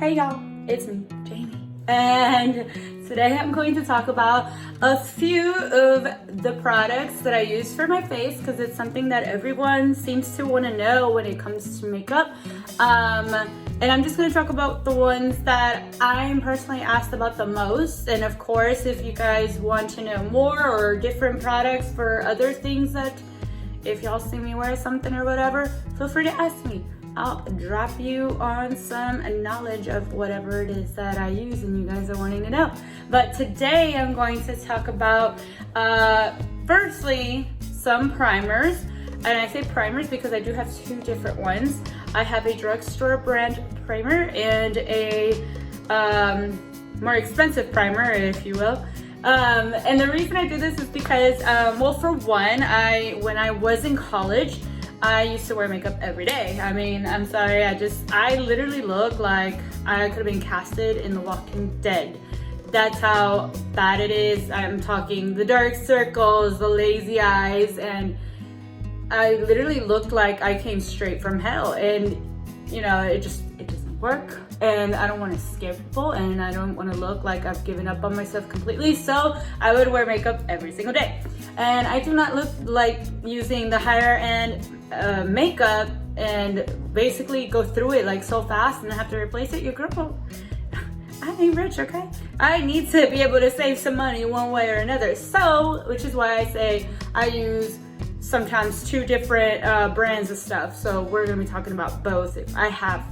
Hey y'all, it's me, Jamie, and today I'm going to talk about a few of the products that I use for my face because it's something that everyone seems to want to know when it comes to makeup. And I'm just going to talk about the ones that I'm personally asked about the most. And of course, if you guys want to know more or different products for other things that if y'all see me wear something or whatever, feel free to ask me. I'll drop you on some knowledge of whatever it is that I use and you guys are wanting to know. But today I'm going to talk about, firstly, some primers. And I say primers because I do have two different ones. I have a drugstore brand primer and a more expensive primer, if you will. And the reason I do this is because, well, for one, when I was in college, I used to wear makeup every day. I mean, I'm sorry, I literally look like I could have been casted in The Walking Dead. That's how bad it is. I'm talking the dark circles, the lazy eyes, and I literally looked like I came straight from hell. And you know, it doesn't work. And I don't want to scare people, and I don't want to look like I've given up on myself completely. So I would wear makeup every single day. And I do not look like using the higher end makeup and basically go through it like so fast and have to replace it. Your girl, I ain't rich, okay? I need to be able to save some money one way or another. So, which is why I say I use sometimes two different brands of stuff. So we're gonna be talking about both. I have,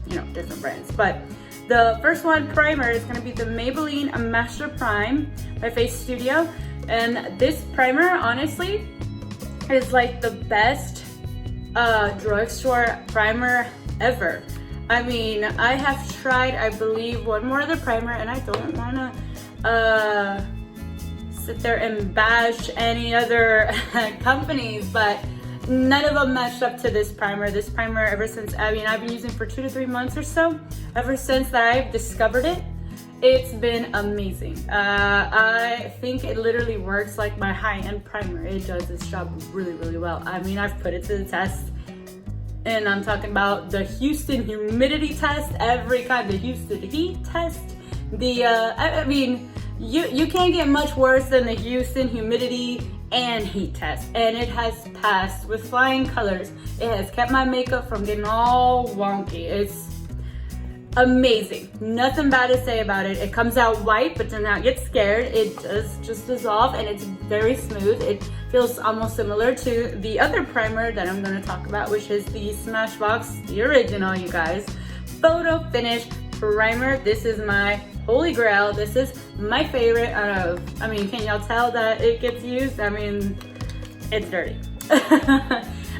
you know, different brands. But the first one, primer, is gonna be the Maybelline Master Prime by Face Studio. And this primer, honestly, is like the best drugstore primer ever. I mean, I have tried, I believe, one more other primer, and I don't wanna sit there and bash any other companies, but none of them matched up to this primer. This primer, ever since, I mean, I've been using it for 2 to 3 months or so. Ever since that I've discovered it, it's been amazing. I think it literally works like my high-end primer. It does its job really, really well. I mean, I've put it to the test, and I'm talking about the Houston humidity test, every kind, the Houston heat test, the, I mean, you can't get much worse than the Houston humidity and heat test, and it has passed with flying colors. It has kept my makeup from getting all wonky. It's amazing. Nothing bad to say about it. It comes out white, but do not get scared. It does just dissolve, and it's very smooth. It feels almost similar to the other primer that I'm going to talk about, which is the Smashbox, the original, you guys, Photo Finish Primer. This is my holy grail. This is my favorite out of, I mean, can y'all tell that it gets used? I mean, it's dirty.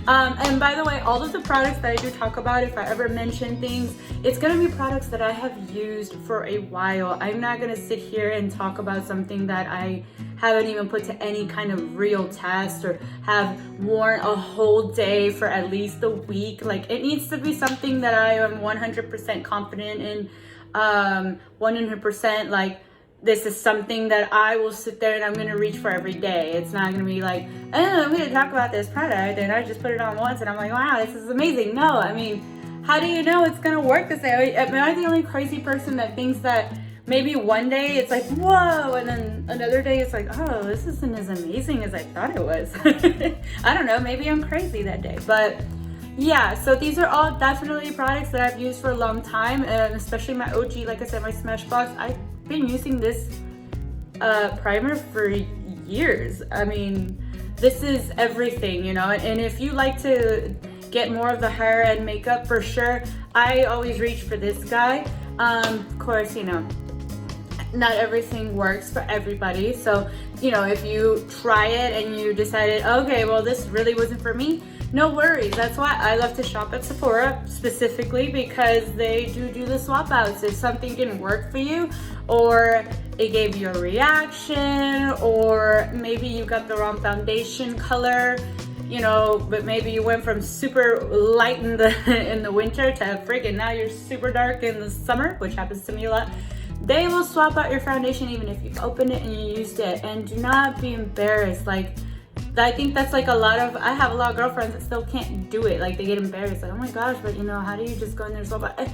And by the way, all of the products that I do talk about, if I ever mention things, it's gonna be products that I have used for a while. I'm not gonna sit here and talk about something that I haven't even put to any kind of real test or have worn a whole day for at least a week. Like, it needs to be something that I am 100% confident in, 100% like, this is something that I will sit there and I'm gonna reach for every day. It's not gonna be like, oh, I'm gonna talk about this product and I just put it on once and I'm like, wow, this is amazing. No, I mean, how do you know it's gonna work this way? Am I the only crazy person that thinks that maybe one day it's like, whoa, and then another day it's like, oh, this isn't as amazing as I thought it was. I don't know, maybe I'm crazy that day. But yeah, so these are all definitely products that I've used for a long time, and especially my OG, like I said, my Smashbox. I've been using this primer for years. I mean, this is everything, you know. And if you like to get more of the higher end makeup, for sure, I always reach for this guy. Of course, you know, not everything works for everybody. So, you know, if you try it and you decided, okay, well, this really wasn't for me, no worries. That's why I love to shop at Sephora specifically, because they do the swap outs. If something didn't work for you, or it gave you a reaction, or maybe you got the wrong foundation color, you know, but maybe you went from super light in the winter to friggin' now you're super dark in the summer, which happens to me a lot. They will swap out your foundation even if you've opened it and you used it. And do not be embarrassed. Like, I think that's like I have a lot of girlfriends that still can't do it. Like, they get embarrassed. Like, oh my gosh, but you know, how do you just go in there and swap out?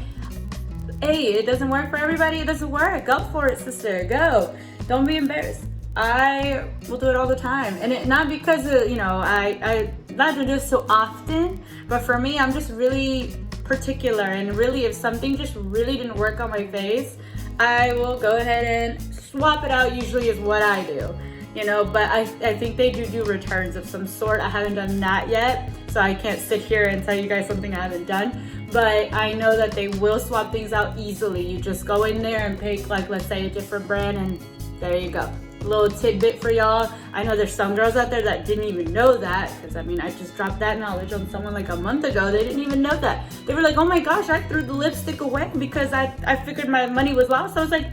Hey, it doesn't work for everybody. It doesn't work. Go for it, sister. Go. Don't be embarrassed. I will do it all the time. And not because of, I not do this so often, but for me, I'm just really particular. And really, if something just really didn't work on my face, I will go ahead and swap it out, usually is what I do. But I think they do returns of some sort. I haven't done that yet, so I can't sit here and tell you guys something I haven't done. But I know that they will swap things out easily. You just go in there and pick, like, let's say a different brand, and there you go. A little tidbit for y'all. I know there's some girls out there that didn't even know that, because I just dropped that knowledge on someone like a month ago. They didn't even know that. They were like, oh my gosh, I threw the lipstick away because I figured my money was lost. I was like,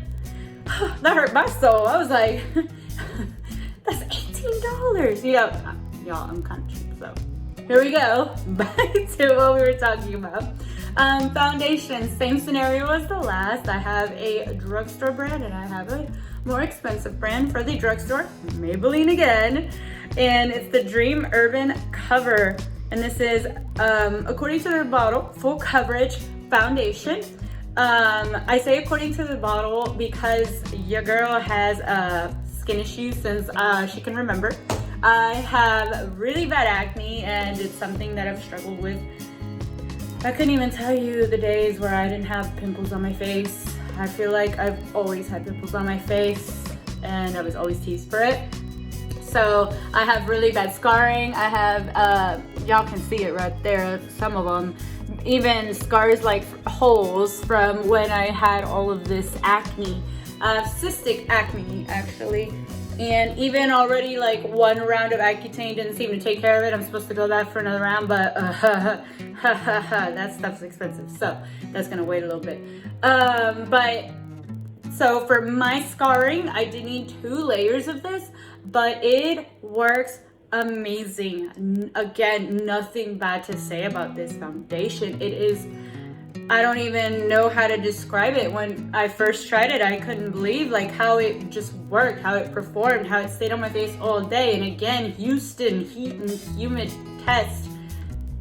that hurt my soul. I was like, that's $18. Y'all, I'm kind of cheap, so. Here we go, back to what we were talking about. Foundation, same scenario as the last. I have a drugstore brand and I have a more expensive brand for the drugstore, Maybelline again. And it's the Dream Urban Cover. And this is, according to the bottle, full coverage foundation. I say according to the bottle because your girl has skin issues since she can remember. I have really bad acne and it's something that I've struggled with. I couldn't even tell you the days where I didn't have pimples on my face. I feel like I've always had pimples on my face and I was always teased for it. So I have really bad scarring. I have, y'all can see it right there, some of them. Even scars like holes from when I had all of this acne. Cystic acne, actually. And even already like one round of Accutane didn't seem to take care of it. I'm supposed to go back for another round, but that stuff's expensive. So that's gonna wait a little bit. But so for my scarring, I did need 2 layers of this, but it works amazing. Again, nothing bad to say about this foundation. It is, I don't even know how to describe it. When I first tried it, I couldn't believe like how it just worked, how it performed, how it stayed on my face all day. And again, Houston heat and humid test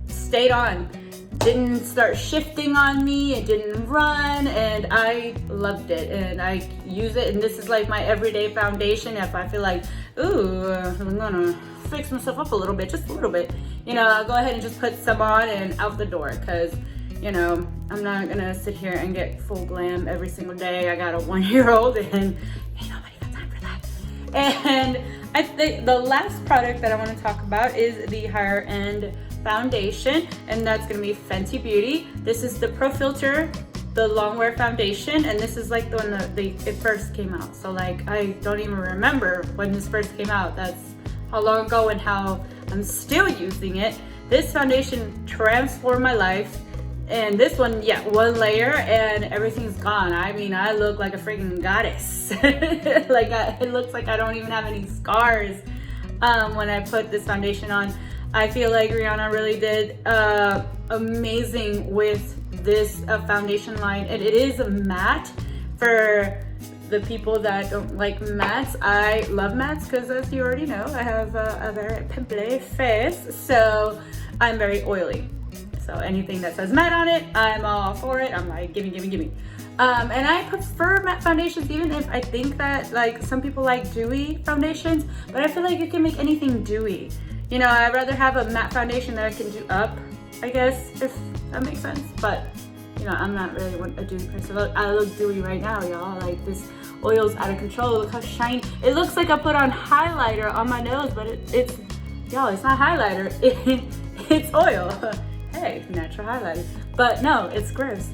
stayed on. Didn't start shifting on me, it didn't run, and I loved it. And I use it, and this is like my everyday foundation. If I feel like, ooh, I'm gonna fix myself up a little bit, just a little bit, I'll go ahead and just put some on and out the door, because I'm not gonna sit here and get full glam every single day. I got a 1-year-old and ain't nobody got time for that. And I think the last product that I want to talk about is the higher end foundation, and that's gonna be Fenty Beauty. This is the Pro Filter, the long wear foundation, and this is like the one that it first came out. So like, I don't even remember when this first came out. That's how long ago and how I'm still using it. This foundation transformed my life. And this one, yeah, 1 layer and everything's gone. I mean, I look like a freaking goddess. It looks like I don't even have any scars when I put this foundation on. I feel like Rihanna really did amazing with this foundation line. And it is a matte. For the people that don't like mattes, I love mattes because, as you already know, I have a very pimply face. So I'm very oily. So anything that says matte on it, I'm all for it. I'm like, gimme. And I prefer matte foundations, even if I think that like some people like dewy foundations, but I feel like you can make anything dewy. I'd rather have a matte foundation that I can do up, I guess, if that makes sense. But, I'm not really a dewy person. I look dewy right now, y'all. Like, this oil's out of control. Look how shiny. It looks like I put on highlighter on my nose, but it's not highlighter. It's oil. Hey, natural highlighter. But no, it's gross.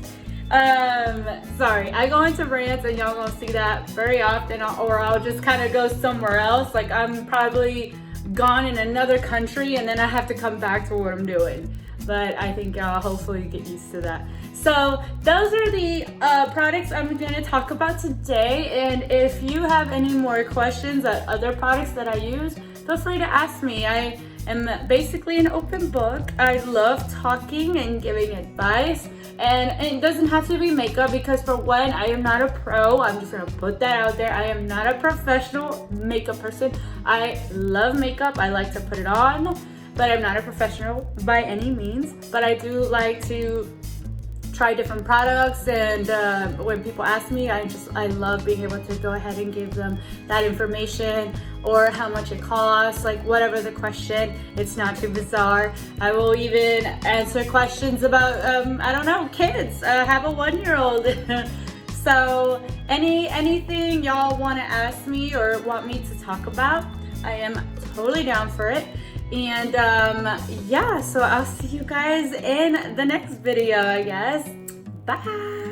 Sorry, I go into rants and y'all gonna see that very often, or I'll just kind of go somewhere else. Like, I'm probably gone in another country and then I have to come back to what I'm doing. But I think y'all hopefully get used to that. So those are the products I'm gonna talk about today. And if you have any more questions on other products that I use, feel free to ask me. I am basically an open book. I love talking and giving advice. And it doesn't have to be makeup, because for one, I am not a pro. I'm just gonna put that out there. I am not a professional makeup person. I love makeup. I like to put it on, but I'm not a professional by any means. But I do like to try different products, and when people ask me, I love being able to go ahead and give them that information, or how much it costs, like whatever the question. It's not too bizarre. I will even answer questions about I don't know, kids. I have a 1-year-old. So anything y'all want to ask me or want me to talk about, I am totally down for it. And yeah, so I'll see you guys in the next video, I guess. Bye.